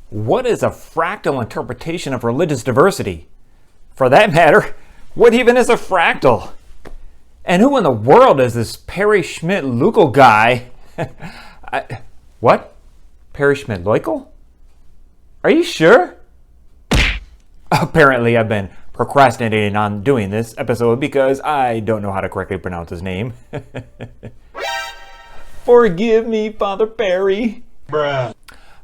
What is a fractal interpretation of religious diversity? For that matter, what even is a fractal? And who in the world is this Perry Schmidt-Leukel guy? What? Perry Schmidt-Leukel? Are you sure? Apparently I've been procrastinating on doing this episode because I don't know how to correctly pronounce his name. Forgive me, Father Perry. Bruh.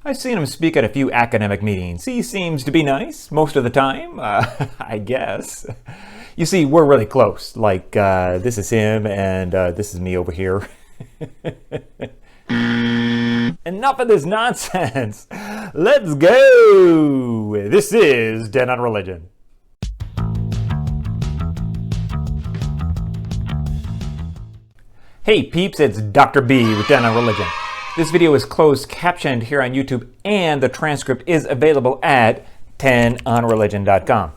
I've seen him speak at a few academic meetings. He seems to be nice most of the time, I guess. You see, we're really close. Like, this is him and this is me over here. Enough of this nonsense. Let's go. This is Den on Religion. Hey peeps, it's Dr. B with Den on Religion. This video is closed captioned here on YouTube and the transcript is available at 10onreligion.com.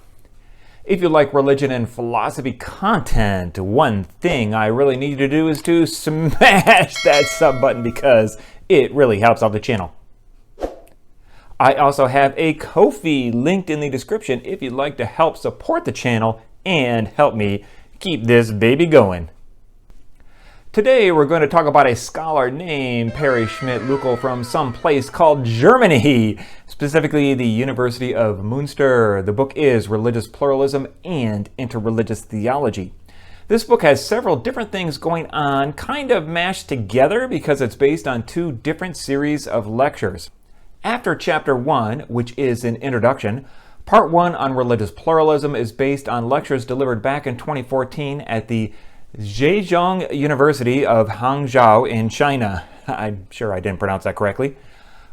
If you like religion and philosophy content, one thing I really need you to do is to smash that sub button because it really helps out the channel. I also have a Ko-fi linked in the description if you'd like to help support the channel and help me keep this baby going. Today we're going to talk about a scholar named Perry Schmidt-Leukel from some place called Germany, specifically the University of Münster. The book is Religious Pluralism and Interreligious Theology. This book has several different things going on, kind of mashed together because it's based on two different series of lectures. After Chapter 1, which is an introduction, Part 1 on religious pluralism is based on lectures delivered back in 2014 at the Zhejiang University of Hangzhou in China. I'm sure I didn't pronounce that correctly.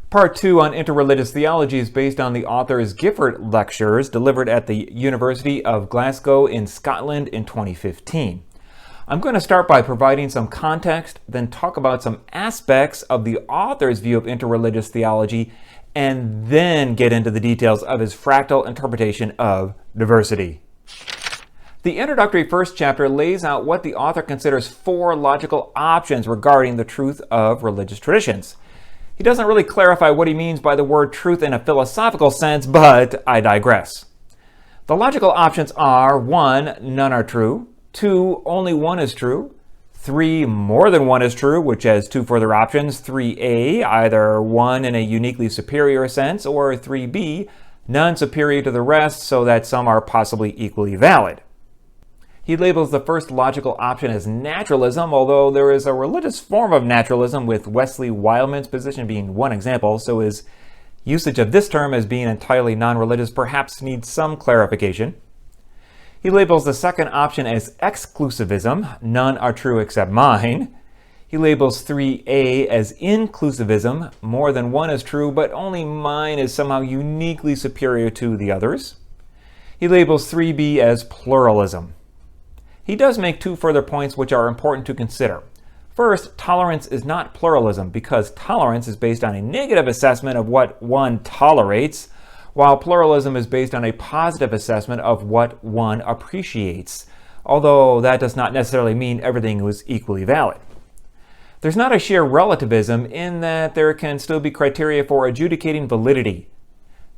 Part 2 on interreligious theology is based on the author's Gifford lectures delivered at the University of Glasgow in Scotland in 2015. I'm going to start by providing some context, then talk about some aspects of the author's view of interreligious theology, and then get into the details of his fractal interpretation of diversity. The introductory first chapter lays out what the author considers four logical options regarding the truth of religious traditions. He doesn't really clarify what he means by the word truth in a philosophical sense, but I digress. The logical options are 1. None are true. 2. Only one is true. 3. More than one is true, which has two further options. 3a, either one in a uniquely superior sense, or 3b, none superior to the rest so that some are possibly equally valid. He labels the first logical option as naturalism, although there is a religious form of naturalism, with Wesley Wildman's position being one example, so his usage of this term as being entirely non-religious perhaps needs some clarification. He labels the second option as exclusivism, none are true except mine. He labels 3a as inclusivism, more than one is true, but only mine is somehow uniquely superior to the others. He labels 3b as pluralism. He does make two further points which are important to consider. First, tolerance is not pluralism because tolerance is based on a negative assessment of what one tolerates, while pluralism is based on a positive assessment of what one appreciates, although that does not necessarily mean everything was equally valid. There's not a sheer relativism in that there can still be criteria for adjudicating validity.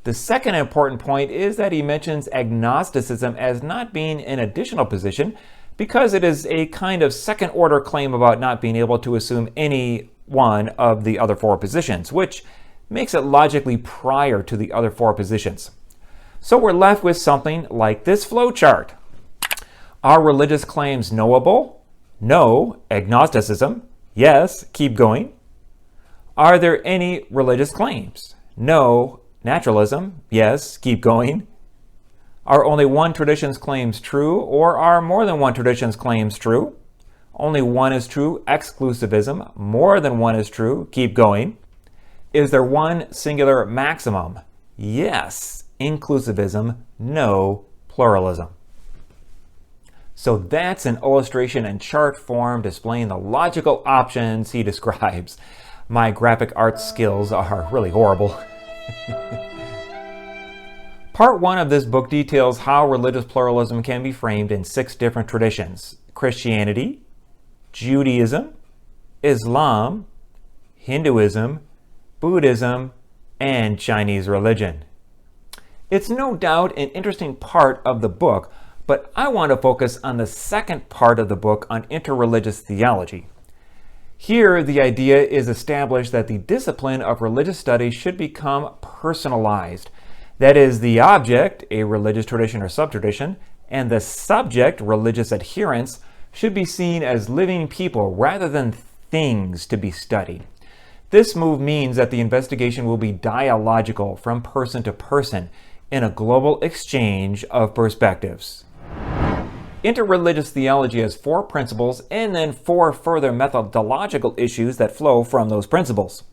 The second important point is that he mentions agnosticism as not being an additional position because it is a kind of second-order claim about not being able to assume any one of the other four positions, which makes it logically prior to the other four positions. So we're left with something like this flowchart. Are religious claims knowable? No, agnosticism. Yes, keep going. Are there any religious claims? No, naturalism. Yes, keep going. Are only one tradition's claims true, or are more than one tradition's claims true? Only one is true, exclusivism. More than one is true, keep going. Is there one singular maximum? Yes, inclusivism. No, pluralism. So that's an illustration in chart form displaying the logical options he describes. My graphic arts skills are really horrible. Part 1 of this book details how religious pluralism can be framed in 6 different traditions: Christianity, Judaism, Islam, Hinduism, Buddhism, and Chinese religion. It's no doubt an interesting part of the book, but I want to focus on the second part of the book on interreligious theology. Here, the idea is established that the discipline of religious studies should become personalized. That is, the object, a religious tradition or subtradition, and the subject, religious adherents, should be seen as living people rather than things to be studied. This move means that the investigation will be dialogical from person to person in a global exchange of perspectives. Interreligious theology has 4 principles and then 4 further methodological issues that flow from those principles.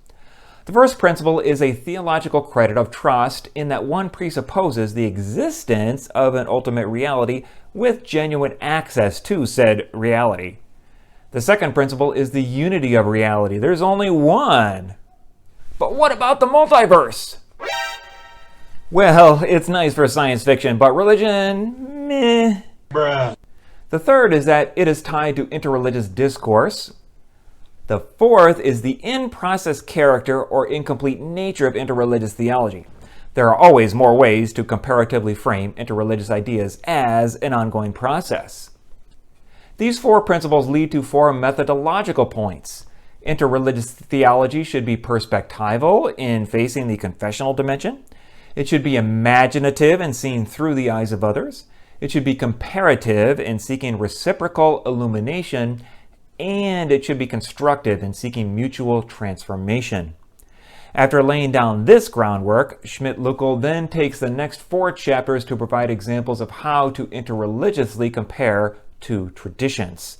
The first principle is a theological credit of trust in that one presupposes the existence of an ultimate reality with genuine access to said reality. The second principle is the unity of reality. There's only one. But what about the multiverse? Well, it's nice for science fiction, but religion, meh. Bruh. The third is that it is tied to interreligious discourse. The fourth is the in-process character or incomplete nature of interreligious theology. There are always more ways to comparatively frame interreligious ideas as an ongoing process. These 4 principles lead to 4 methodological points. Interreligious theology should be perspectival in facing the confessional dimension. It should be imaginative and seen through the eyes of others. It should be comparative in seeking reciprocal illumination, and it should be constructive in seeking mutual transformation. After laying down this groundwork, Schmidt-Lückel then takes the next 4 chapters to provide examples of how to interreligiously compare 2 traditions.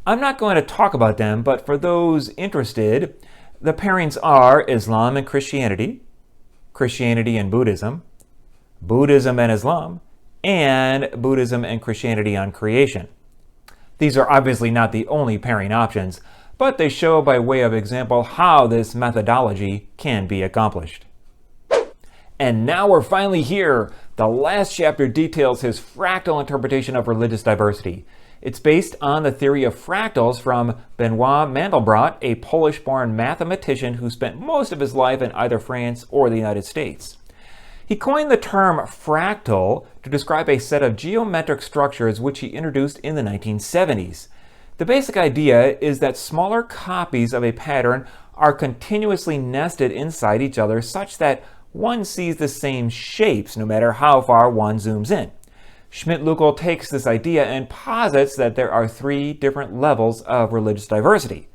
I'm not going to talk about them, but for those interested, the pairings are Islam and Christianity, Christianity and Buddhism, Buddhism and Islam, and Buddhism and Christianity on creation. These are obviously not the only pairing options, but they show by way of example how this methodology can be accomplished. And now we're finally here. The last chapter details his fractal interpretation of religious diversity. It's based on the theory of fractals from Benoit Mandelbrot, a Polish-born mathematician who spent most of his life in either France or the United States. He coined the term fractal to describe a set of geometric structures which he introduced in the 1970s. The basic idea is that smaller copies of a pattern are continuously nested inside each other such that one sees the same shapes no matter how far one zooms in. Schmidt-Lückel takes this idea and posits that there are 3 different levels of religious diversity.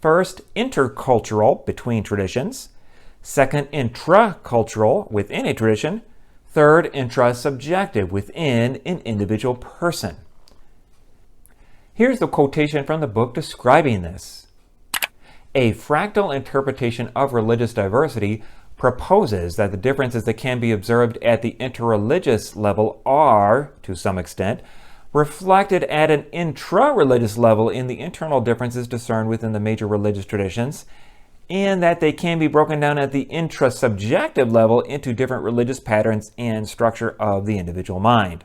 First, intercultural, between traditions. Second, intracultural, within a tradition. Third, intrasubjective, within an individual person. Here's the quotation from the book describing this. A fractal interpretation of religious diversity proposes that the differences that can be observed at the interreligious level are, to some extent, reflected at an intra-religious level in the internal differences discerned within the major religious traditions, and that they can be broken down at the intrasubjective level into different religious patterns and structure of the individual mind.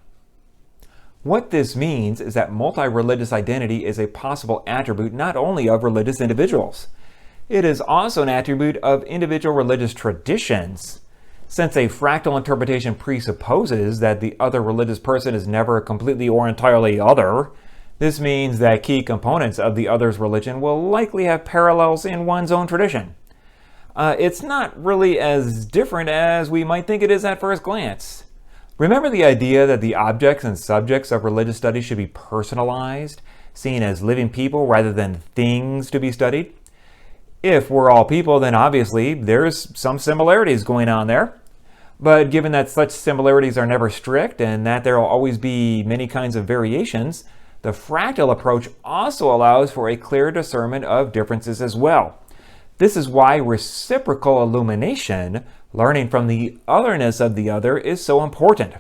What this means is that multi-religious identity is a possible attribute not only of religious individuals. It is also an attribute of individual religious traditions. Since a fractal interpretation presupposes that the other religious person is never completely or entirely other, this means that key components of the other's religion will likely have parallels in one's own tradition. It's not really as different as we might think it is at first glance. Remember the idea that the objects and subjects of religious studies should be personalized, seen as living people rather than things to be studied? If we're all people, then obviously there's some similarities going on there. But given that such similarities are never strict and that there will always be many kinds of variations, the fractal approach also allows for a clear discernment of differences as well. This is why reciprocal illumination, learning from the otherness of the other, is so important.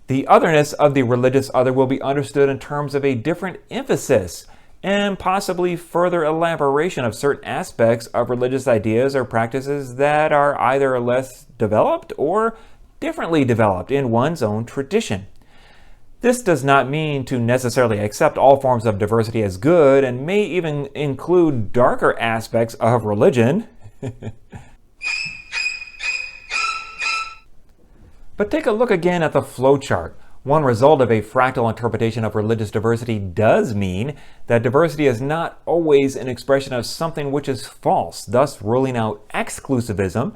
The otherness of the religious other will be understood in terms of a different emphasis and possibly further elaboration of certain aspects of religious ideas or practices that are either less developed or differently developed in one's own tradition. This does not mean to necessarily accept all forms of diversity as good and may even include darker aspects of religion. But take a look again at the flowchart. One result of a fractal interpretation of religious diversity does mean that diversity is not always an expression of something which is false, thus ruling out exclusivism,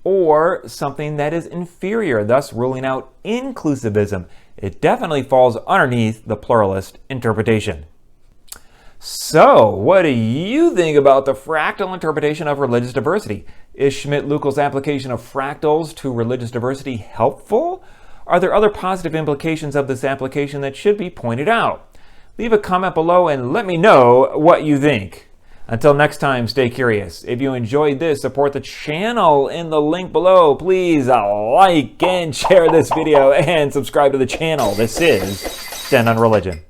or something that is inferior, thus ruling out inclusivism. It definitely falls underneath the pluralist interpretation. So, what do you think about the fractal interpretation of religious diversity? Is Schmidt-Luckel's application of fractals to religious diversity helpful? Are there other positive implications of this application that should be pointed out? Leave a comment below and let me know what you think. Until next time, stay curious. If you enjoyed this, support the channel in the link below. Please like and share this video and subscribe to the channel. This is 10 on Religion.